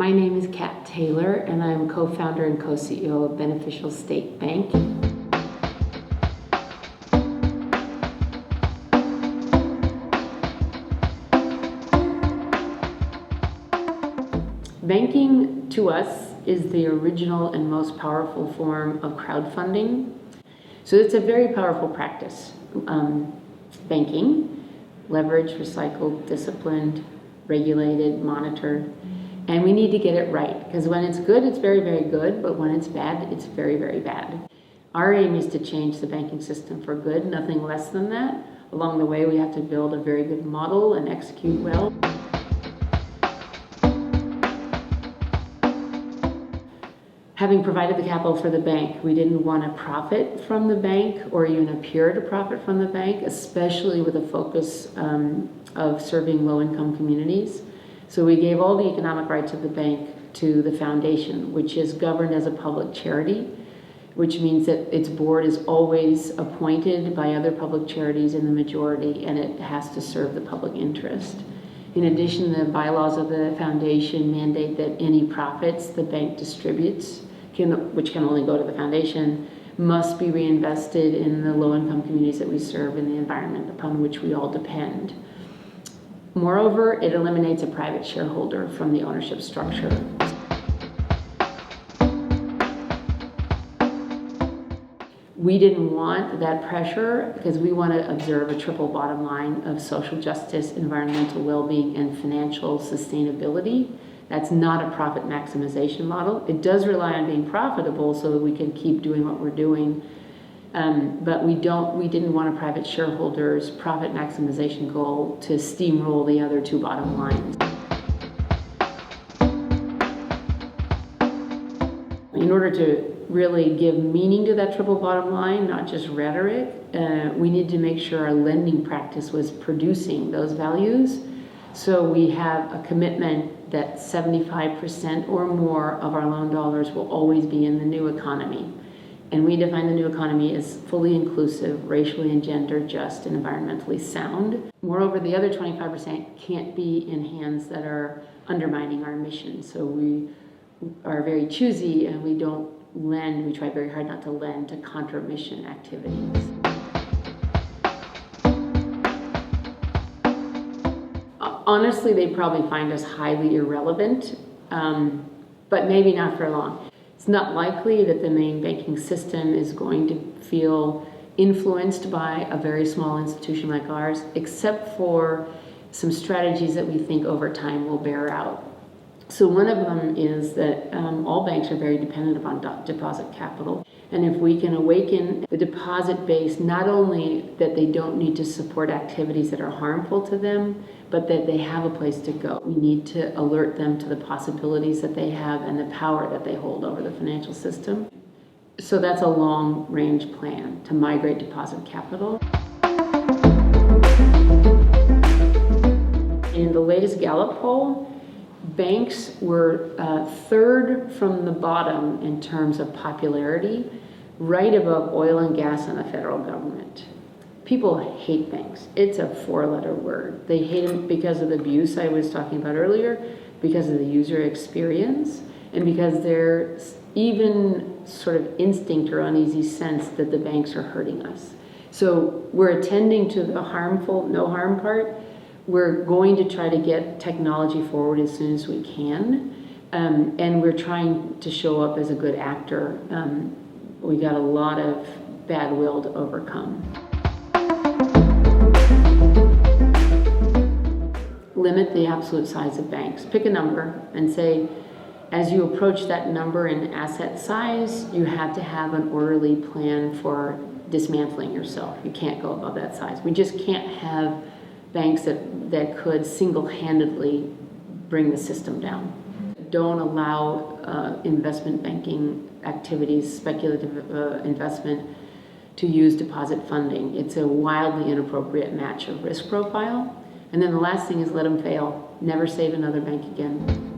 My name is Kat Taylor, and I'm co-founder and co-CEO of Beneficial State Bank. Banking, to us, is the original and most powerful form of crowdfunding. So it's a very powerful practice. Banking, leveraged, recycled, disciplined, regulated, monitored. And we need to get it right, because when it's good, it's very, very good, but when it's bad, it's very, very bad. Our aim is to change the banking system for good, nothing less than that. Along the way, we have to build a very good model and execute well. Having provided the capital for the bank, we didn't want to profit from the bank or even appear to profit from the bank, especially with a focus of serving low-income communities. So we gave all the economic rights of the bank to the foundation, which is governed as a public charity, which means that its board is always appointed by other public charities in the majority, and it has to serve the public interest. In addition, the bylaws of the foundation mandate that any profits the bank distributes, which can only go to the foundation, must be reinvested in the low-income communities that we serve and the environment upon which we all depend. Moreover, it eliminates a private shareholder from the ownership structure. We didn't want that pressure because we want to observe a triple bottom line of social justice, environmental well-being, and financial sustainability. That's not a profit maximization model. It does rely on being profitable so that we can keep doing what we're doing. But we didn't want a private shareholder's profit maximization goal to steamroll the other two bottom lines. In order to really give meaning to that triple bottom line, not just rhetoric, we need to make sure our lending practice was producing those values. So we have a commitment that 75% or more of our loan dollars will always be in the new economy. And we define the new economy as fully inclusive, racially and gender just, and environmentally sound. Moreover, the other 25% can't be in hands that are undermining our mission. So we are very choosy and we don't lend, we try very hard not to lend to contra-mission activities. Honestly, they probably find us highly irrelevant, but maybe not for long. It's not likely that the main banking system is going to feel influenced by a very small institution like ours, except for some strategies that we think over time will bear out. So one of them is that all banks are very dependent upon deposit capital. And if we can awaken the deposit base, not only that they don't need to support activities that are harmful to them, but that they have a place to go. We need to alert them to the possibilities that they have and the power that they hold over the financial system. So that's a long-range plan to migrate deposit capital. In the latest Gallup poll, banks were third from the bottom in terms of popularity, right above oil and gas and the federal government. People hate banks. It's a four-letter word. They hate them because of the abuse I was talking about earlier, because of the user experience, and because there's even sort of instinct or uneasy sense that the banks are hurting us. So we're attending to the harmful, no harm part. We're going to try to get technology forward as soon as we can, and we're trying to show up as a good actor. We got a lot of bad will to overcome. Limit the absolute size of banks. Pick a number and say, as you approach that number in asset size, you have to have an orderly plan for dismantling yourself. You can't go above that size. We just can't have banks that could single-handedly bring the system down. Don't allow investment banking activities, speculative investment, to use deposit funding. It's a wildly inappropriate match of risk profile. And then the last thing is let them fail. Never save another bank again.